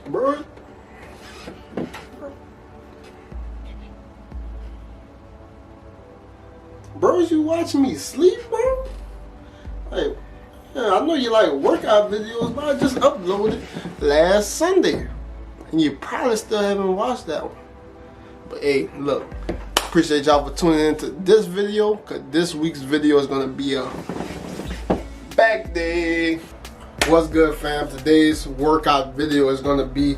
Bro. Bro, you watching me sleep, bro? Like, yeah, I know you like workout videos, but I just uploaded last Sunday. And you probably still haven't watched that one. But hey, look, appreciate y'all for tuning into this video, because this week's video is going to be a back day. What's good, fam? Today's workout video is going to be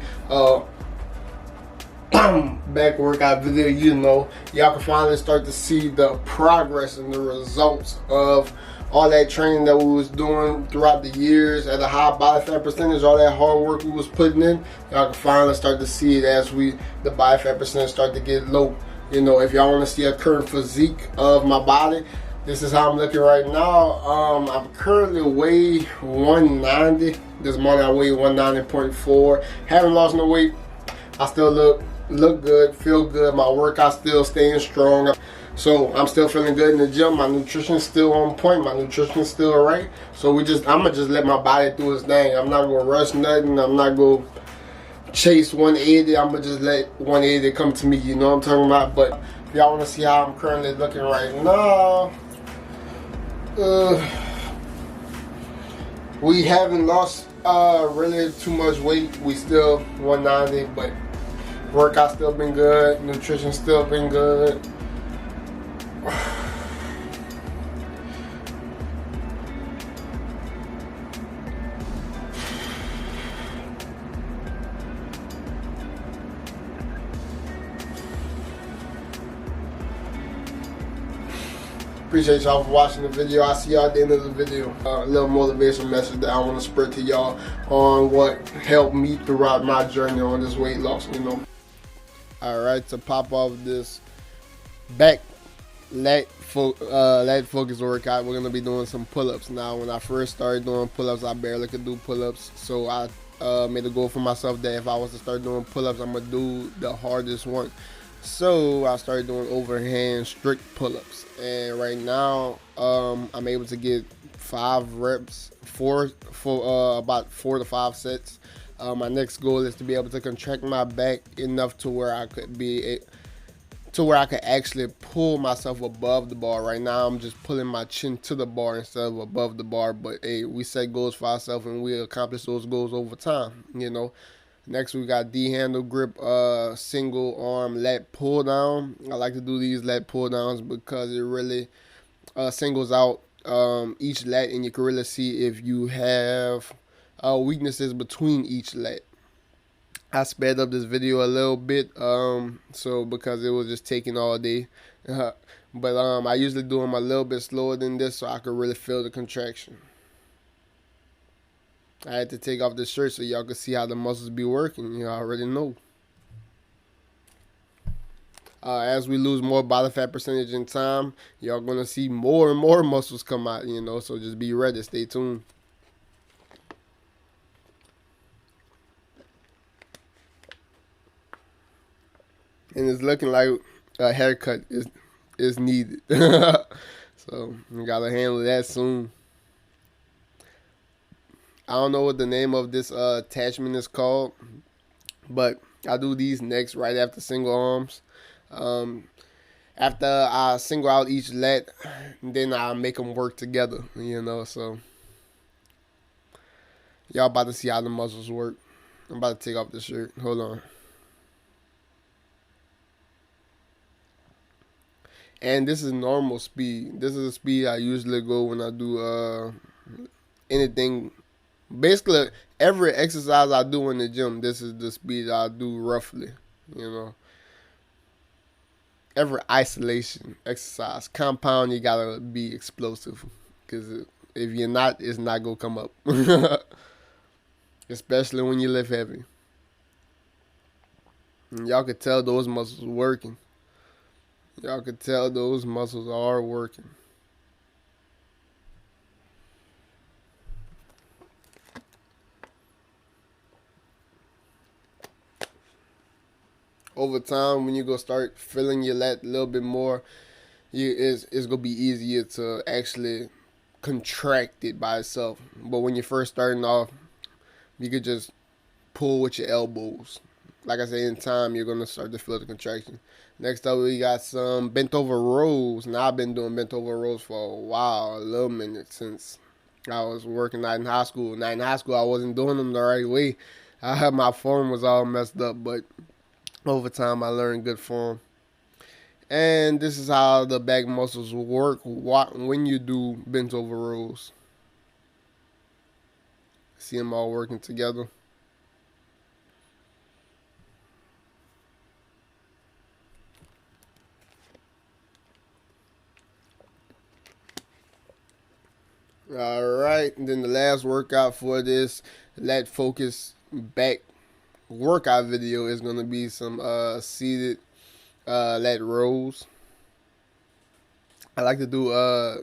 back workout video. You know, y'all can finally start to see the progress and the results of all that training that we was doing throughout the years at a high body fat percentage. All that hard work we was putting in, y'all can finally start to see it as the body fat percentage start to get low. You know, if y'all want to see a current physique of my body, this is how I'm looking right now. I'm currently weigh 190. This morning I weighed 190.4. Haven't lost no weight. I still look good, feel good. My workout still staying strong. So I'm still feeling good in the gym. My nutrition's still on point. My nutrition's still right. So I'ma just let my body do its thing. I'm not gonna rush nothing. I'm not gonna chase 180. I'ma just let 180 come to me. You know what I'm talking about? But if y'all wanna see how I'm currently looking right now, we haven't lost really too much weight. We still 190, but workout still been good. Nutrition still been good. Appreciate y'all for watching the video. I'll see y'all at the end of the video. A little motivational message that I want to spread to y'all on what helped me throughout my journey on this weight loss, you know. Alright, to pop off this back lat focus workout, we're going to be doing some pull-ups. Now, when I first started doing pull-ups, I barely could do pull-ups. So I made a goal for myself that if I was to start doing pull-ups, I'm going to do the hardest one. So I started doing overhand strict pull-ups, and right now I'm able to get 5 reps for about 4 to 5 sets. My next goal is to be able to contract my back enough to where I could actually pull myself above the bar. Right now I'm just pulling my chin to the bar instead of above the bar, but hey, we set goals for ourselves and we accomplish those goals over time, you know. Next, we got D-handle grip, single arm lat pull down. I like to do these lat pull downs because it really singles out each lat, and you can really see if you have weaknesses between each lat. I sped up this video a little bit, so because it was just taking all day. But I usually do them a little bit slower than this so I could really feel the contraction. I had to take off the shirt so y'all could see how the muscles be working. You already know. As we lose more body fat percentage in time, y'all gonna see more and more muscles come out, you know, so just be ready, stay tuned. And it's looking like a haircut is needed. So we gotta handle that soon. I don't know what the name of this attachment is called, but I do these next right after single arms. After I single out each lat, then I make them work together, you know. So y'all about to see how the muscles work. I'm about to take off the shirt. Hold on. And this is normal speed. This is the speed I usually go when I do anything. Basically, every exercise I do in the gym, this is the speed I do roughly, you know. Every isolation exercise, compound, you gotta be explosive. Because if you're not, it's not gonna come up. Especially when you lift heavy. And y'all could tell those muscles working. Y'all could tell those muscles are working. Over time, when you go start feeling your lat a little bit more, it's gonna be easier to actually contract it by itself. But when you're first starting off, you could just pull with your elbows. Like I said, in time, you're going to start to feel the contraction. Next up, we got some bent over rows. Now, I've been doing bent over rows for a while, a little minute, since I was working out in high school. Now, in high school, I wasn't doing them the right way. My form was all messed up, but over time, I learned good form. And this is how the back muscles work when you do bent over rows. See them all working together. Alright, and then the last workout for this lat focus back workout video is going to be some seated lat rows. I like to do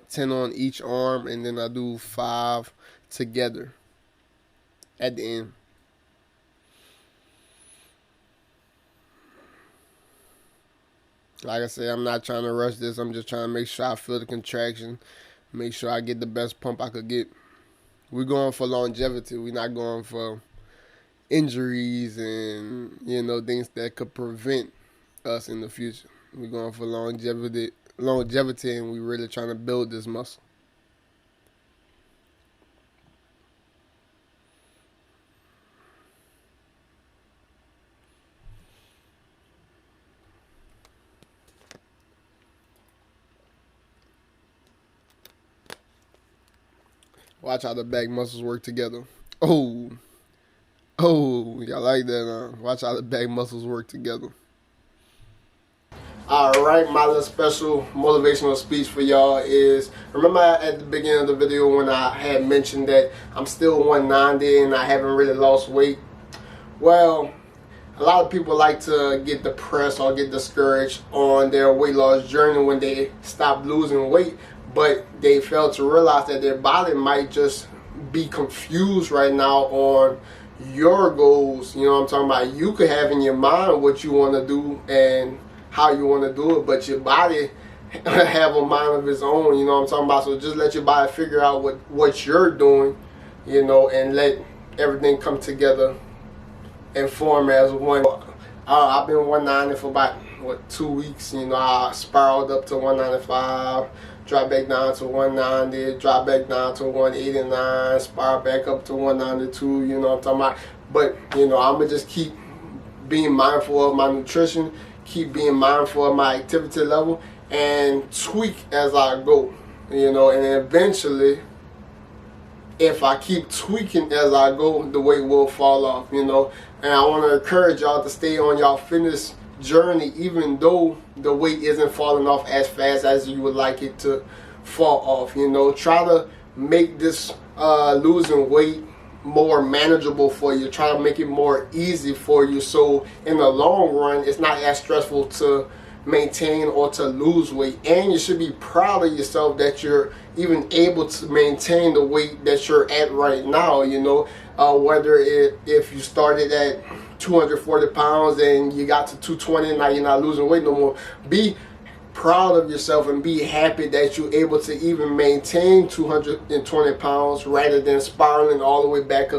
10 on each arm, and then I do 5 together at the end. Like I said, I'm not trying to rush this. I'm just trying to make sure I feel the contraction, make sure I get the best pump I could get. We're going for longevity. We're not going for injuries and, you know, things that could prevent us in the future. We're going for longevity, and we're really trying to build this muscle. Watch how the back muscles work together. Oh, y'all like that, huh? Watch how the back muscles work together. Alright, my little special motivational speech for y'all is, remember at the beginning of the video when I had mentioned that I'm still 190 and I haven't really lost weight? Well, a lot of people like to get depressed or get discouraged on their weight loss journey when they stop losing weight, but they fail to realize that their body might just be confused right now on your goals. You know what I'm talking about? You could have in your mind what you want to do and how you want to do it, but your body have a mind of its own. You know what I'm talking about? So just let your body figure out what you're doing, you know, and let everything come together and form as one. I've been 190 for about 2 weeks. You know, I spiraled up to 195, drop back down to 190, drop back down to 189, spiral back up to 192. You know what I'm talking about? But you know, I'm gonna just keep being mindful of my nutrition, keep being mindful of my activity level, and tweak as I go. You know, and eventually, if I keep tweaking as I go, the weight will fall off, you know. And I want to encourage y'all to stay on y'all fitness journey, even though the weight isn't falling off as fast as you would like it to fall off. You know, try to make this losing weight more manageable for you. Try to make it more easy for you, so in the long run it's not as stressful to maintain or to lose weight. And you should be proud of yourself that you're even able to maintain the weight that you're at right now. You know, whether if you started at 240 pounds and you got to 220, now you're not losing weight no more. Be proud of yourself and be happy that you're able to even maintain 220 pounds rather than spiraling all the way back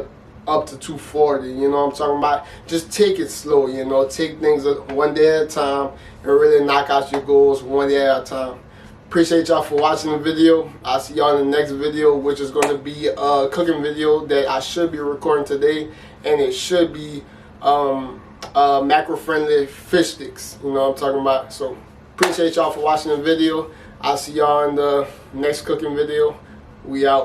up to 240. You know what I'm talking about? Just take it slow, you know, take things one day at a time and really knock out your goals one day at a time. Appreciate y'all for watching the video. I'll see y'all in the next video, which is going to be a cooking video that I should be recording today, and it should be macro friendly fish sticks. You know what I'm talking about? So appreciate y'all for watching the video. I'll see y'all in the next cooking video. We out.